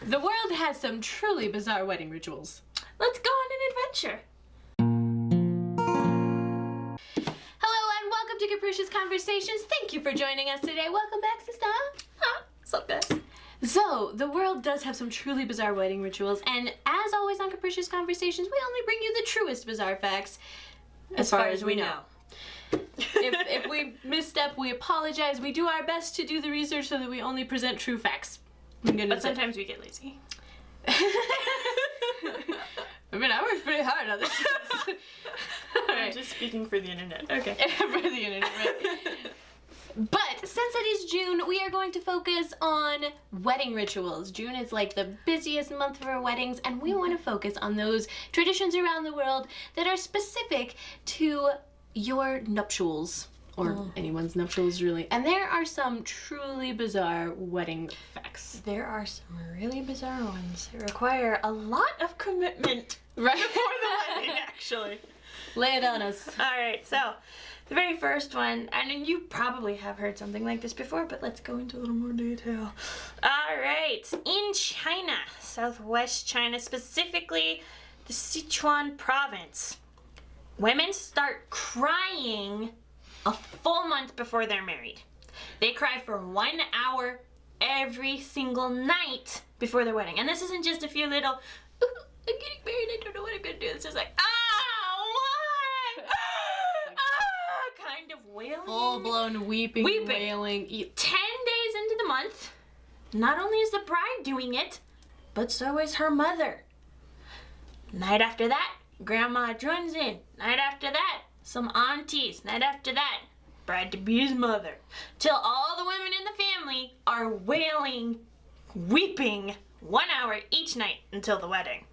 The world has some truly bizarre wedding rituals. Let's go on an adventure. Hello and welcome to Capricious Conversations. Thank you for joining us today. Welcome back, sister. What's up, guys? So, the world does have some truly bizarre wedding rituals, and as always on Capricious Conversations, we only bring you the truest bizarre facts, as far as we know. If we misstep, we apologize. We do our best to do the research so that we only present true facts. But sometimes we get lazy. I mean, I worked pretty hard on this. I'm just speaking for the internet. Okay. For the internet, right? But since it is June, we are going to focus on wedding rituals. June is like the busiest month for weddings, and we want to focus on those traditions around the world that are specific to your nuptials, or anyone's nuptials, really. And there are some truly bizarre wedding facts. There are some really bizarre ones that require a lot of commitment Right? before the wedding, actually. Lay it on us. Alright, so the very first one, and you probably have heard something like this before, but let's go into a little more detail. Alright, in China, southwest China, specifically the Sichuan province, women start crying a full month before they're married. They cry for 1 hour every single night before their wedding. And this isn't just a few little, "Ooh, I'm getting married, I don't know what I'm gonna do." It's just like, what? Kind of wailing. Full-blown weeping, wailing. 10 days into the month, not only is the bride doing it, but so is her mother. Night after that, grandma joins in. Night after that, some aunties. Night after that, bride-to-be's mother. Till all the women in the family are wailing, weeping 1 hour each night until the wedding.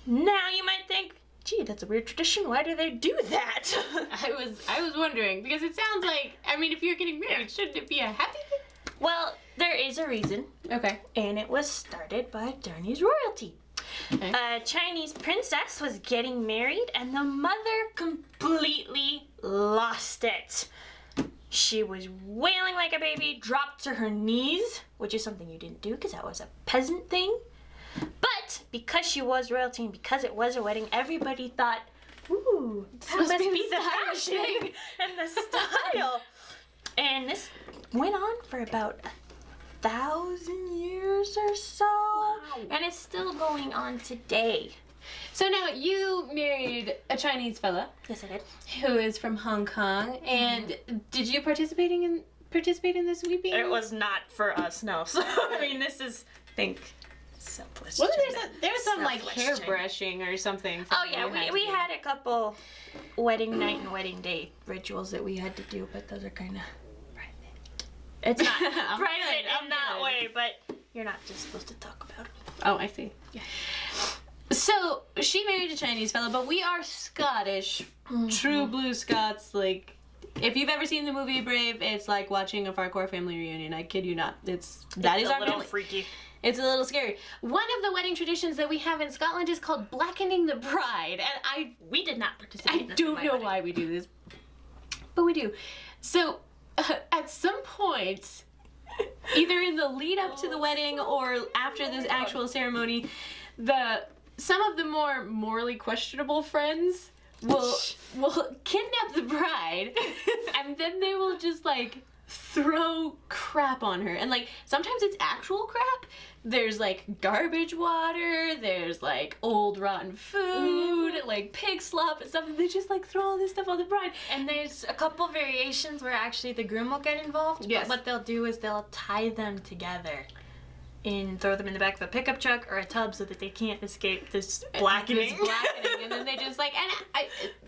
Now you might think, gee, that's a weird tradition. Why do they do that? I was wondering, because it sounds like, I mean, if you're getting married, shouldn't it be a happy thing? Well, there is a reason, Okay. and it was started by Chinese royalty. Okay. A Chinese princess was getting married, and the mother completely lost it. She was wailing like a baby, dropped to her knees, which is something you didn't do because that was a peasant thing. But because she was royalty and because it was a wedding, everybody thought, ooh, that must be the fashion and the style. And this went on for about 1,000 years or so. Wow. And it's still going on today. So now you married a Chinese fella Yes, I did. who is from Hong Kong, and did you participate in this weeping? It was not for us, no. So, I mean, this is, Southwest Wasn't China. there was some like Southwest hair China. brushing or something? Oh yeah, we had a couple wedding night and wedding day rituals that we had to do, but those are kind of private. It's not private in that way, but you're not just supposed to talk about it. Oh, I see. Yeah. So she married a Chinese fella, but we are Scottish, true blue Scots. Like, if you've ever seen the movie Brave, it's like watching a Farquhar family reunion. I kid you not. That is our a little family. freaky. It's a little scary. One of the wedding traditions that we have in Scotland is called blackening the bride, and We did not participate. I don't know why we do this, but we do. So, at some point, either in the lead up to the wedding or after this actual ceremony, some of the more morally questionable friends will kidnap the bride, and then they will just like throw crap on her. And like sometimes it's actual crap. There's like garbage water, there's like old rotten food, like pig slop and stuff, and they just like throw all this stuff on the bride. And there's a couple variations where actually the groom will get involved. Yes. But what they'll do is they'll tie them together and throw them in the back of a pickup truck or a tub so that they can't escape this blackening. This blackening, and then they just like,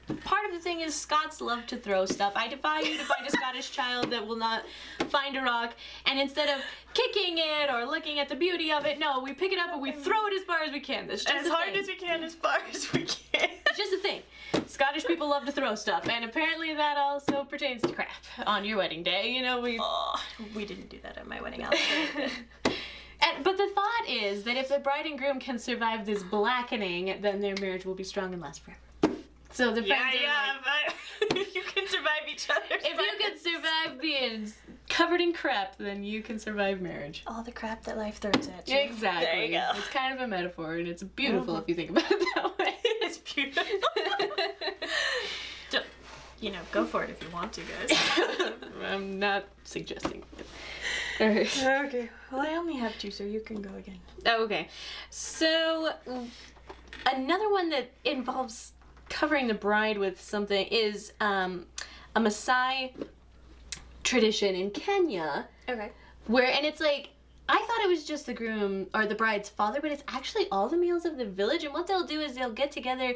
and part of the thing is Scots love to throw stuff. I defy you to find a Scottish child that will not find a rock, and instead of kicking it or looking at the beauty of it, no, we pick it up and we throw it as far as we can. That's just As hard as we can, as far as we can. It's just a thing. Scottish people love to throw stuff, and apparently that also pertains to crap on your wedding day. You know, We didn't do that at my wedding. But the thought is that if the bride and groom can survive this blackening, then their marriage will be strong and last forever. So the friends are like, but you can survive each other. if you can survive being covered in crap, then you can survive marriage. All the crap that life throws at you. Exactly. There you go. It's kind of a metaphor, and it's beautiful if you think about it that way. It's beautiful. So, go for it if you want to, guys. I'm not suggesting it. All right. Okay. Well, I only have 2, so you can go again. Oh, okay. So, another one that involves covering the bride with something is a Maasai tradition in Kenya. Okay. And it's like, I thought it was just the groom or the bride's father, but it's actually all the males of the village. And what they'll do is they'll get together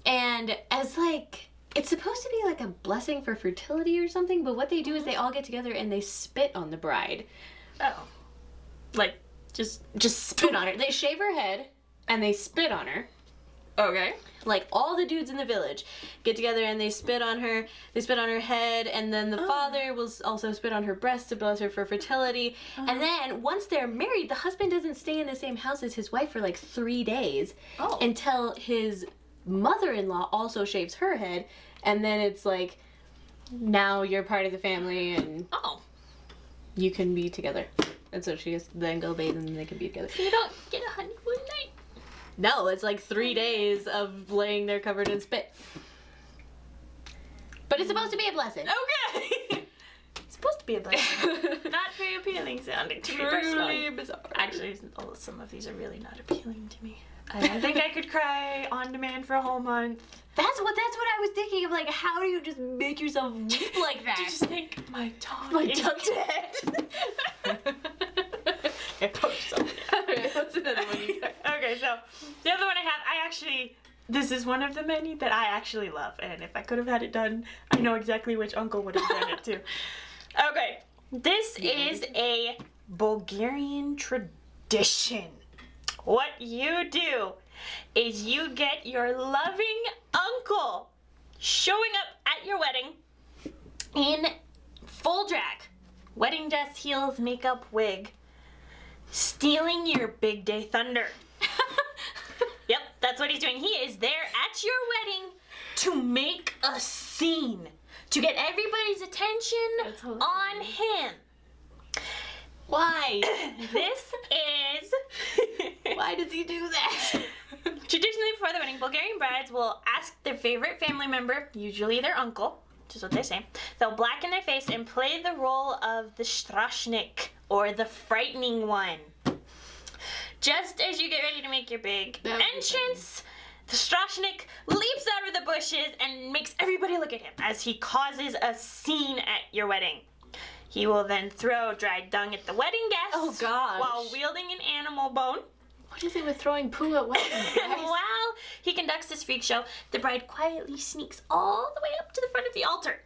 and as like, it's supposed to be like a blessing for fertility or something, but what they do is they all get together and they spit on the bride. Oh. Like, just spit on her. They shave her head and they spit on her. Okay. Like all the dudes in the village get together and they spit on her. They spit on her head, and then the father will also spit on her breast to bless her for fertility. And then once they're married, the husband doesn't stay in the same house as his wife for like 3 days until his mother-in-law also shaves her head, and then it's like, now you're part of the family and you can be together. And so she just then go bathe and they can be together. So you don't get a honeymoon night? No, it's like 3 days of laying there covered in spit. But it's supposed to be a blessing. Okay. It's supposed to be a blessing. Not very appealing sounding to me personally. Really bizarre. Actually, some of these are really not appealing to me. I don't think I could cry on demand for a whole month. That's what I was thinking of. Like, how do you just make yourself weep like that? Do you just think my tongue is tongue's dead? I poached something. Alright, what's another one you got? Okay, so the other one I have, this is one of the many that I actually love, and if I could have had it done, I know exactly which uncle would have done it too. Okay, this is a Bulgarian tradition. What you do is you get your loving uncle showing up at your wedding in full drag, wedding dress, heels, makeup, wig, stealing your big day thunder. Yep, that's what he's doing. He is there at your wedding to make a scene, to get everybody's attention on him. Why? This is... Why does he do that? Traditionally, before the wedding, Bulgarian brides will ask their favorite family member, usually their uncle, which is what they say. They'll blacken their face and play the role of the strashnik, or the frightening one. Just as you get ready to make your big entrance, the strashnik leaps out of the bushes and makes everybody look at him as he causes a scene at your wedding. He will then throw dried dung at the wedding guests. Oh, gosh. While wielding an animal bone. What is it with throwing poo at weddings, And while he conducts this freak show, the bride quietly sneaks all the way up to the front of the altar.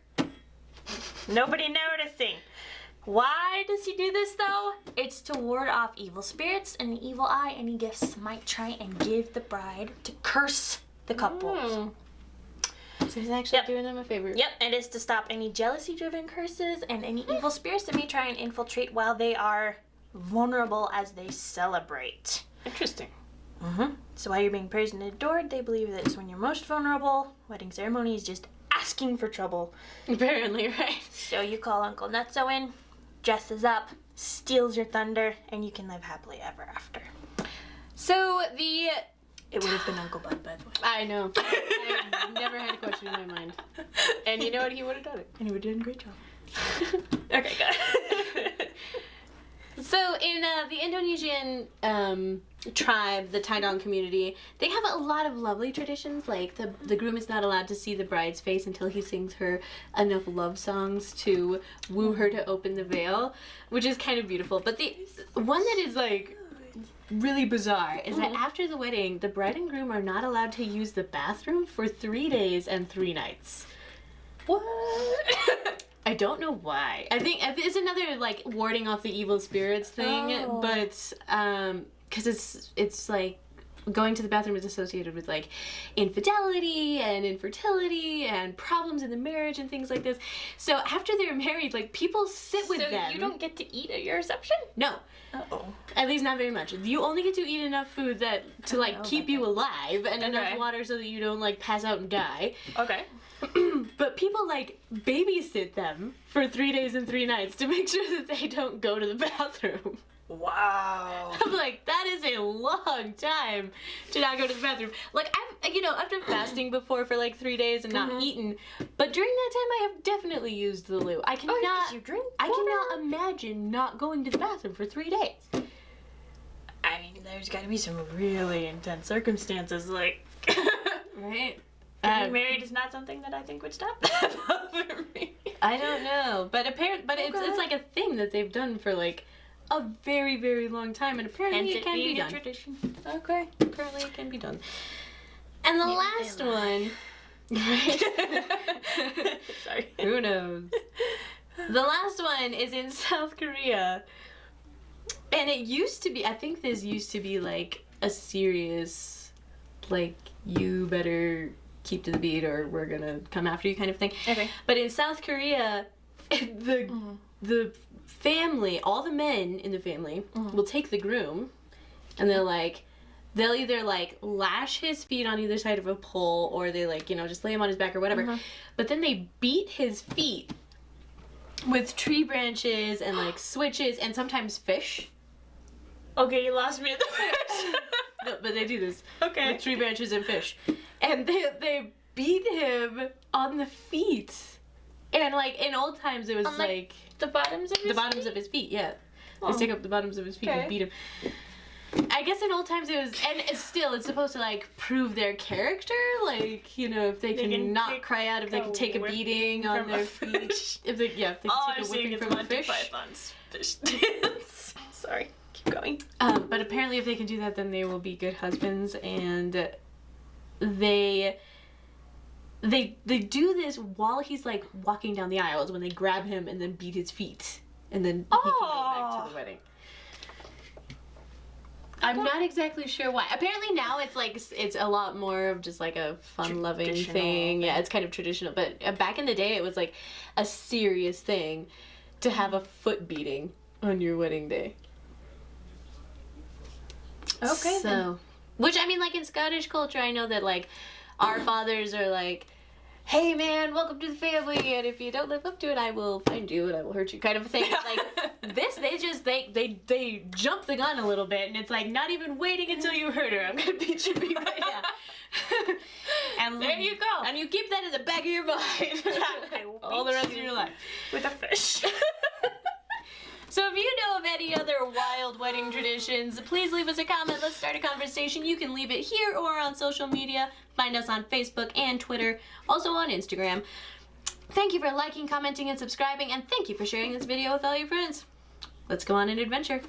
Nobody noticing. Why does he do this, though? It's to ward off evil spirits and the evil eye any gifts might try and give the bride to curse the couple. So he's actually doing them a favor. Yep, it is to stop any jealousy-driven curses and any evil spirits that may try and infiltrate while they are vulnerable as they celebrate. Interesting. So while you're being praised and adored, they believe that it's when you're most vulnerable. Wedding ceremony is just asking for trouble. Apparently, right? So you call Uncle Nutso in, dresses up, steals your thunder, and you can live happily ever after. So It would have been Uncle Bud, by the way. I know. I never had a question in my mind. And you know what? He would have done it. And he would have done a great job. Okay, good. So in the Indonesian tribe, the Taidong community, they have a lot of lovely traditions. Like the groom is not allowed to see the bride's face until he sings her enough love songs to woo her to open the veil, which is kind of beautiful. But the one that is like really bizarre is that after the wedding, the bride and groom are not allowed to use the bathroom for 3 days and 3 nights. What? I don't know why. I think it's another like warding off the evil spirits thing, but because it's like going to the bathroom is associated with like infidelity and infertility and problems in the marriage and things like this. So after they're married, like people sit with them. So you don't get to eat at your reception? No. Uh-oh. At least not very much. You only get to eat enough food that to like keep you alive and enough water so that you don't like pass out and die. Okay. But people like babysit them for 3 days and 3 nights to make sure that they don't go to the bathroom. Wow. I'm like, that is a long time to not go to the bathroom. Like, I've done fasting before for like 3 days and not eaten, but during that time I have definitely used the loo. I cannot, you drink I cannot imagine not going to the bathroom for 3 days. I mean, there's got to be some really intense circumstances, like. Right? Getting married is not something that I think would stop that for me. I don't know, but it's like a thing that they've done for like a very, very long time, and apparently it can be done. Tradition. Okay, apparently it can be done. And the last one, right? Sorry. Who knows? The last one is in South Korea, and it used to be. I think this used to be like a serious, like you better keep to the beat or we're gonna come after you kind of thing. Okay. But in South Korea, the family, all the men in the family will take the groom and they'll either like lash his feet on either side of a pole or they like, just lay him on his back or whatever. But then they beat his feet with tree branches and like switches and sometimes fish. Okay, you lost me at the fish. No, but they do this. Okay. With tree branches and fish. And they beat him on the feet. And like in old times it was on, like the bottoms of his bottoms of his feet, yeah. They stick up the bottoms of his feet and beat him. I guess in old times it was, and it's supposed to like prove their character, like, if they can not cry out, if they can take a beating on their feet. If they can take a whipping from a fish. Python's fish dance. Sorry. Keep going. But apparently if they can do that, then they will be good husbands, and they do this while he's like walking down the aisles when they grab him and then beat his feet, and then he can go back to the wedding. I'm not exactly sure why. Apparently now it's a lot more of just like a fun-loving thing. Yeah, it's kind of traditional. But back in the day, it was like a serious thing to have a foot beating on your wedding day. Okay. So, which I mean, like in Scottish culture, I know that like our fathers are like, "Hey man, welcome to the family, and if you don't live up to it, I will find you and I will hurt you," kind of a thing. Like this, they jump the gun a little bit, and it's like not even waiting until you hurt her. I'm gonna beat your feet right now. And there you go. And you keep that in the back of your mind all the rest of your life with a fish. So if you know of any other wild wedding traditions, please leave us a comment. Let's start a conversation. You can leave it here or on social media. Find us on Facebook and Twitter, also on Instagram. Thank you for liking, commenting, and subscribing, and thank you for sharing this video with all your friends. Let's go on an adventure.